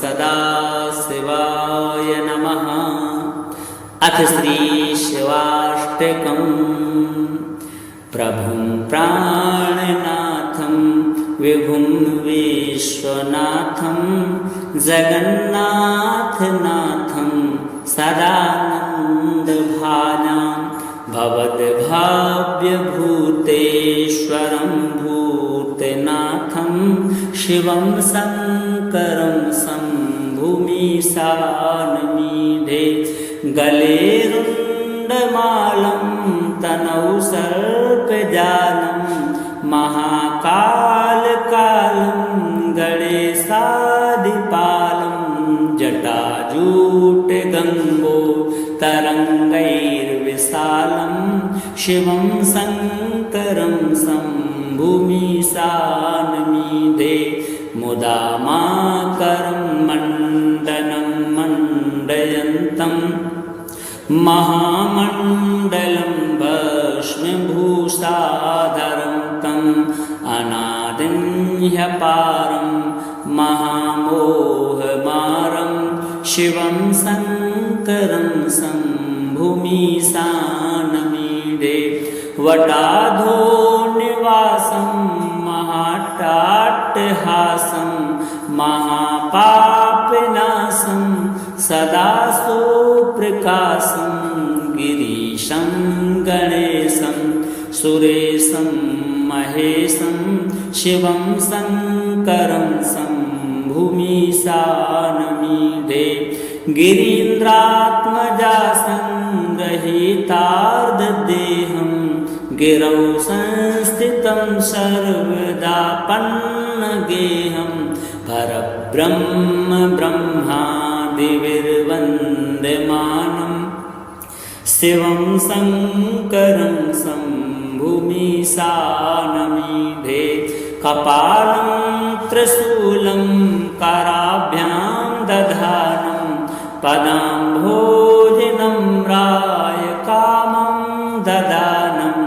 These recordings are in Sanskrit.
सदाशिवाय नमः। अथ श्रीशिवाष्टकम्। प्रभुं प्राणनाथं विभुं विश्वनाथं जगन्नाथनाथं सदानन्दभाजां भवद्भाव्यभूतेश्वरं भूतनाथं शिवं शङ्करं शम्भुमीशानमीढे। गले रुण्डमालं तनौ सर्पजालं महाकालकालं गणेशादिपालं जटाजूटगङ्गो तरङ्गैर्विशालं शिवं शङ्करं शम्भुमीशानमीढे। मुदा माकरं मण्डनं मण्डयन्तं महामण्डलं भस्मभूषाधरं तम् अनादिं ह्यपारं महामोहमारं शिवं शङ्करं शम्भुमीशानमीढे। वटाधो निवासं महाट्टाट्टहासं महापापनाशं सदा सुप्रकाशं गिरीशं गणेशं सुरेशं महेशं शिवं शङ्करं शम्भुमीशानमीढे। गिरीन्द्रात्मजा संग्रहीतार्धदेहं गिरौ संस्थितं सर्वदा पन्नगेहं परब्रह्म ब्रह्मादिभिर्वन्द्यमानं शिवं शङ्करं शम्भुमीशानमीढे। कपालं त्रिशूलं कराभ्यां दधानं पदाम्भोजनम्राय कामं ददानं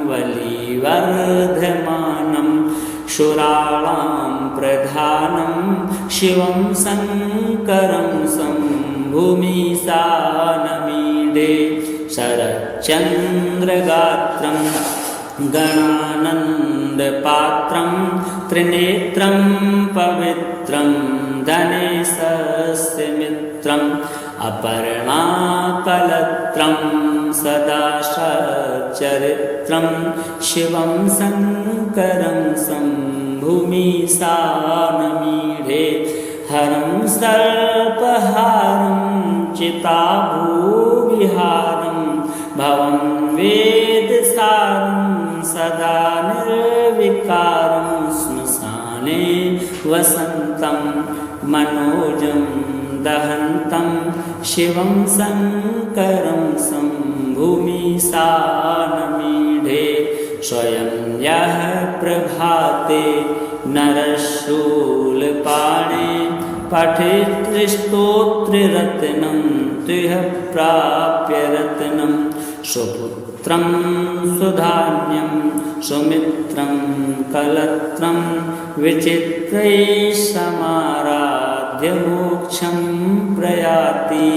वलिवर्धमानं शूराणां प्रधानं शिवं शङ्करं शम्भुमीशानमीढे। शरच्चन्द्रगात्रं गणानन्दपात्रं त्रिनेत्रं पवित्रं धनेशस्य मित्रम् अपर्णाकलत्रं सदा सच्चरित्रं शिवं शङ्करं शम्भुमीशानमीढे। हरं सर्पहारं चिताभूविहारं भवं वेदसारं सदा निर्विकारं श्मशाने वसन्तं मनोजं दहन्तं शिवं शङ्करं शम्भुमीशानमीढे। स्वयं यः प्रभाते नरशूलपाणे पठेत् स्तोत्ररत्नं तुह्य प्राप्य रत्नं। सुपुत्रं सुधान्यं सुमित्रं कलत्रं विचित्रैः समाराध्य मोक्षं प्रयाति।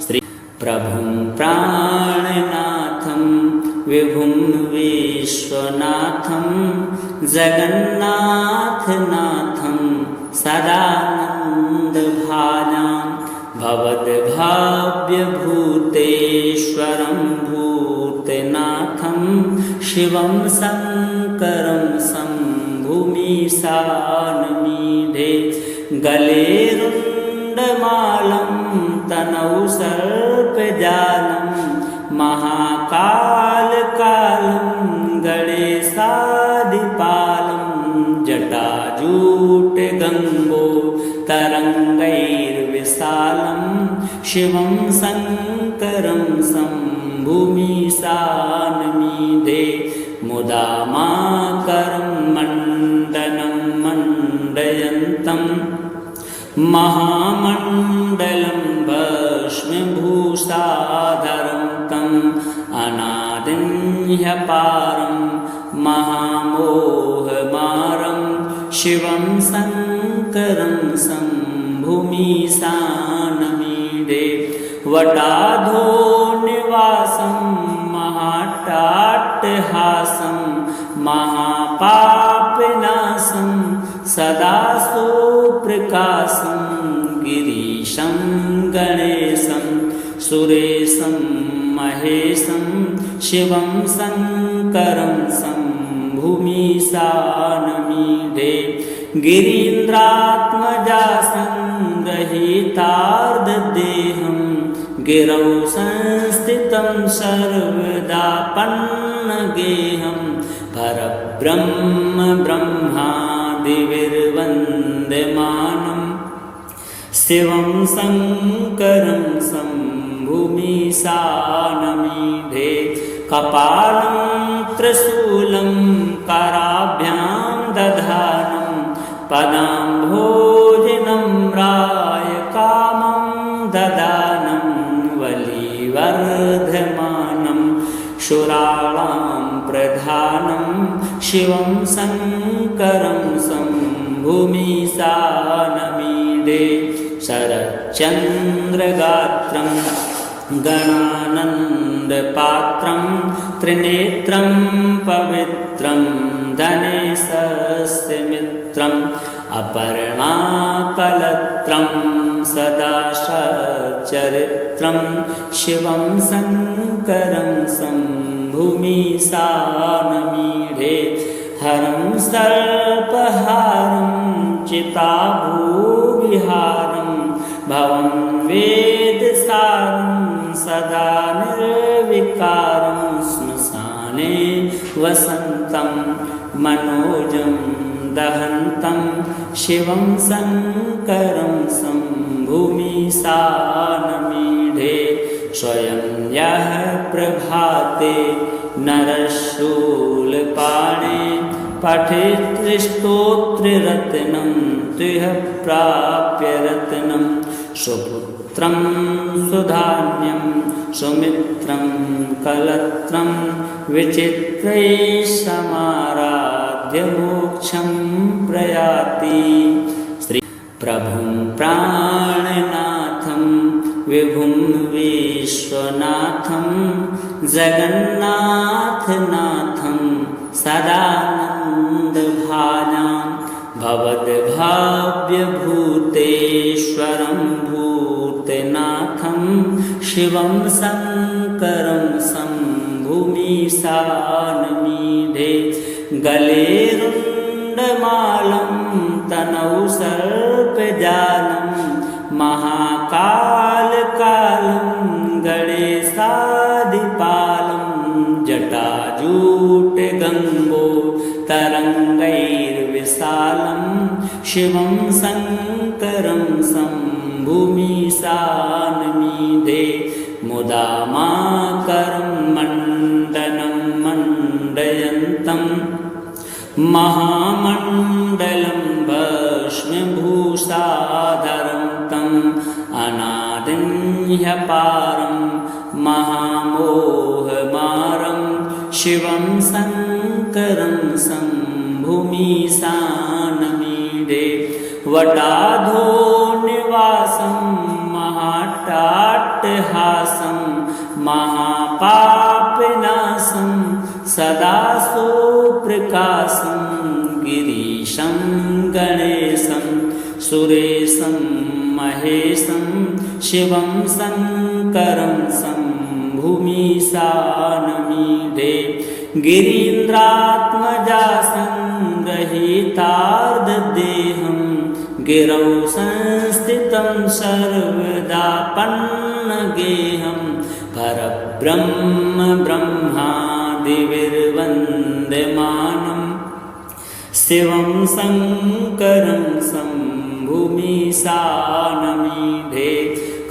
श्री प्रभुं प्राणनाथं विभुं विश्वनाथं जगन्नाथनाथं सदानन्दभाजां भवद्भाव्यभूतेश्वरं भूतनाथं शिवं शङ्करं शम्भुमीशानमीढे। गले रुण्डमालं तनौ सर्पजालं महाकालकालं गणेशादिपालं जटाजूटगङ्गो तरङ्गैर्विशालं शिवं शङ्करं शम्भुमीशानमीढे। मुदा माकरं मण्डनं मण्डयन्तं महामण्डलं भस्मभूषाधरं तम् अनादिं ह्यपारं महामोहमारं शिवं शङ्करं शम्भुमीशानमीढे। भूमिसानमीडे वटाधो निवासं महाट्टाट्टहासं महापापनाशं सदा सुप्रकाशं गिरीशं गणेशं सुरेशं महेशं शिवं शङ्करं शम्भुमीशानमीडे गिरीन्द्रात्मजा संग्रहीतार्धदेहं गिरौ संस्थितं सर्वदा पन्नगेहं परब्रह्म ब्रह्मादिभिर्वन्द्यमानं शिवं शङ्करं शम्भुमीशानमीडे कपालं त्रिशूलं कराभ्यां दधानं पदाम्भोजनम्राय कामं ददानं वलिवर्धमानं शूराणां प्रधानं शिवं शङ्करं शम्भुमीशानमीडे शरच्चन्द्रगात्रं गणानन्दपात्रं त्रिनेत्रं पवित्रं धनेशस्य मित्रम् अपर्णाकलत्रं सदा सच्चरित्रं शिवं शङ्करं शम्भुमीशानमीडे हरं सर्पहारं चिताभूविहारं भवं वेदसारं सदा निर्विकारं श्मशाने वसन्तं मनोजं दहन्तं शिवं शङ्करं शम्भुमीशानमीडे स्वयं यः प्रभाते नरशूलपाणे पठेत् स्तोत्ररत्नं तुह्य प्राप्य रत्नं सुपुत्रं सुधान्यं सुमित्रं कलत्रं विचित्रैः समाराध्य मोक्षं प्रयाति श्री प्रभुं प्राणनाथं विभुं विश्वनाथं जगन्नाथनाथं सदानन्दभाजां भवद्भाव्यभूतेश्वरं भूतनाथं शिवं शङ्करं शम्भुमीशानमीडे गले रुण्डमालं तनौ सर्पजालं महाकालकालं गणेशादिपालं जटाजूटगङ्गो तरङ्गैर्विशालं शिवं शङ्करं शम्भुमीशानमीडे मुदा माकरं मण्डनं मण्डयन्तं महामण्डलं भस्मभूषाधरं तम् अनादिं ह्यपारं महामोहमारं शिवं शङ्करं शम्भुमीशानमीडे वटाधो निवासं महाट्टाट्टहासं महापापनाशं सदा सुप्रकाशं गिरीशं गणेशं सुरेशं महेशं शिवं शङ्करं शम्भुमीशानमीडे गिरीन्द्रात्मजा संग्रहीतार्धदेहं गिरौ संस्थितं सर्वदा पन्नगेहं परब्रह्म ब्रह्मादिभिर्वन्द्यमानं शिवं शङ्करं शम्भुमीशानमीडे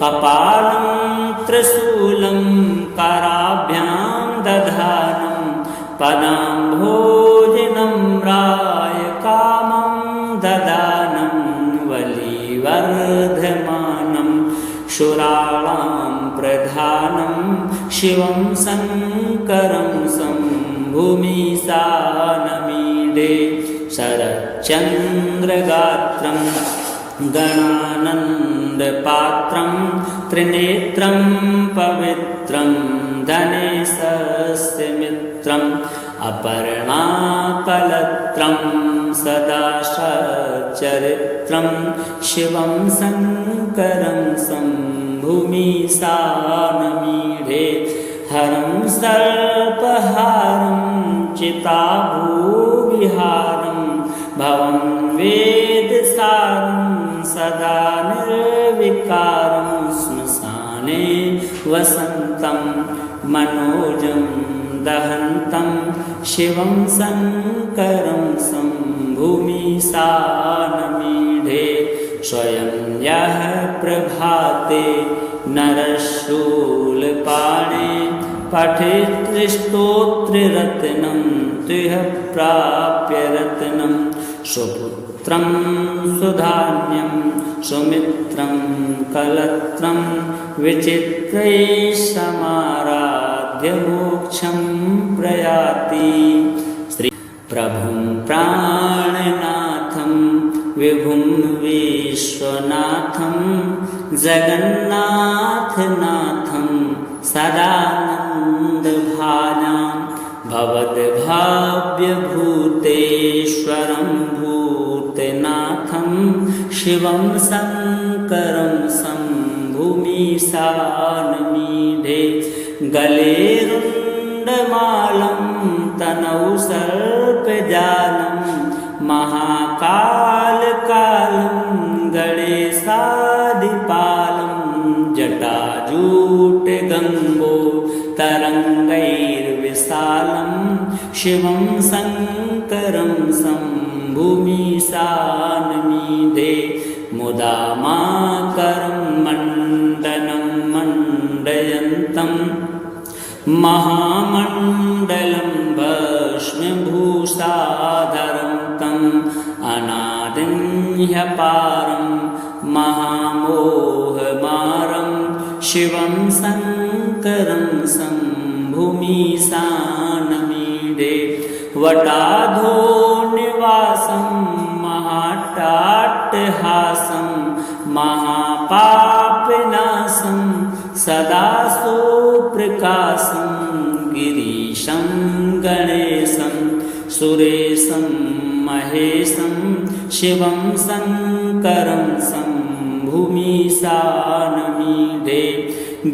कपालं त्रिशूलं कराभ्यां दधानं पदाम्भोजनम्राय कामं ददानं वलिवर्धमानं शूराणां प्रधानं शिवं शङ्करं शम्भुमीशानमीडे शरच्चन्द्रगात्रं गणानन्दपात्रं त्रिनेत्रं पवित्रं धनेशस्य मित्रम् अपर्णाकलत्रं सदा सच्चरित्रं शिवं शङ्करं शम्भुमीशानमीढे हरं सर्पहारं चिताभूविहारं भवं वेदसारं सदा निर्विकारं श्मशाने वसन्तं मनोजं दहन्तं शिवं शङ्करं शम्भुमीशानमीढे स्वयं यः प्रभाते नरशूलपाणे पठेत् स्तोत्ररत्नं तुह्य प्राप्य रत्नं सुपुत्रं सुधान्यं सुमित्रं कलत्रं विचित्रैः समाराध्य मोक्षं प्रयाति प्रभुं प्राणनाथं विभुं विश्वनाथं जगन्नाथनाथं सदानन्दभाजां भवद्भाव्यभूतेश्वरं भूतनाथं शिवं शङ्करं शम्भुमीशानमीढे गले रुण्डमालं तनौ सर्पजालं महाकालकालं गणेशादिपालं जटाजूटगङ्गो तरङ्गैर्विशालं शिवं शङ्करं शम्भुमीशानमीढे मुदा माकरं मण्डनं मण्डयन्तं महामण्डलं भस्मभूषाधरं तम् अनादिं ह्यपारं महामोहमारं शिवं शङ्करं शम्भुमीशानमीढे वटाधो निवासं महाट्टाट्टहासं महापापनाशं सदा सुप्रकाशं गिरीशं गणेशं सुरेशं महेशं शिवं शङ्करं शम्भुमीशानमीढे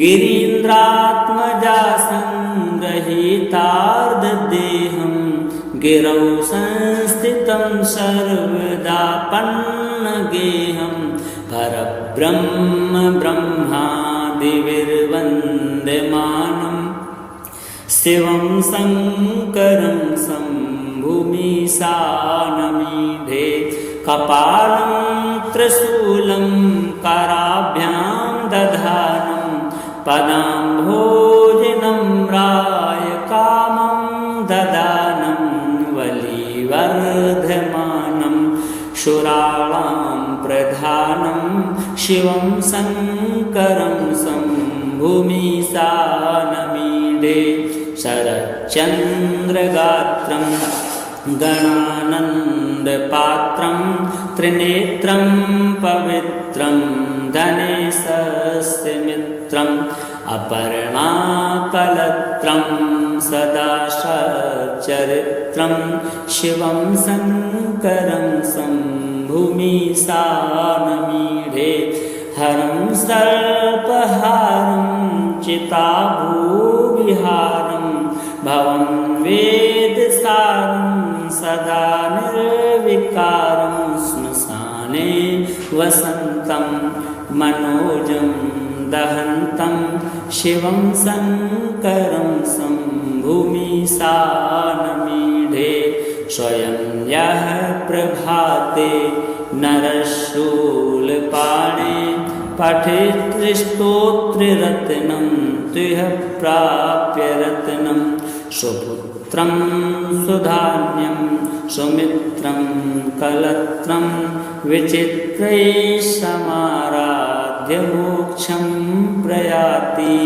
गिरीन्द्रात्मजासं रहितार्धदेहं गिरौ संस्थितं सर्वदा पन्नगेहं परब्रह्म ब्रह्मादिभिर्वन्द्यमानं शिवं शङ्करं शम्भुमीशानमीढे कपालं त्रिशूलं कराभ्यां दधानं पदाम्भोजनम्राय कामं ददानं वलिवर्धमानं शूराणां प्रधानं शिवं शङ्करं शम्भुमीशानमीढे शरच्चन्द्रगात्रं गणानन्दपात्रं त्रिनेत्रं पवित्रं धनेशस्य मित्रम् अपर्णाकलत्रं सदा सच्चरित्रं शिवं शङ्करं शम्भुमीशानमीढे हरं सर्पहारं चिताभूविहारं भवं वेदसारं सदा निर्विकारं श्मशाने वसन्तं मनोजं दहन्तं शिवं शङ्करं शम्भुमीशानमीढे स्वयं यः प्रभाते नरशूलपाणे पठेत् स्तोत्ररत्नं तुह्य प्राप्य रत्नं सुपुत्रं सुधान्यं सुमित्रं कलत्रं विचित्रैः समाराध्य मोक्षं प्रयाति।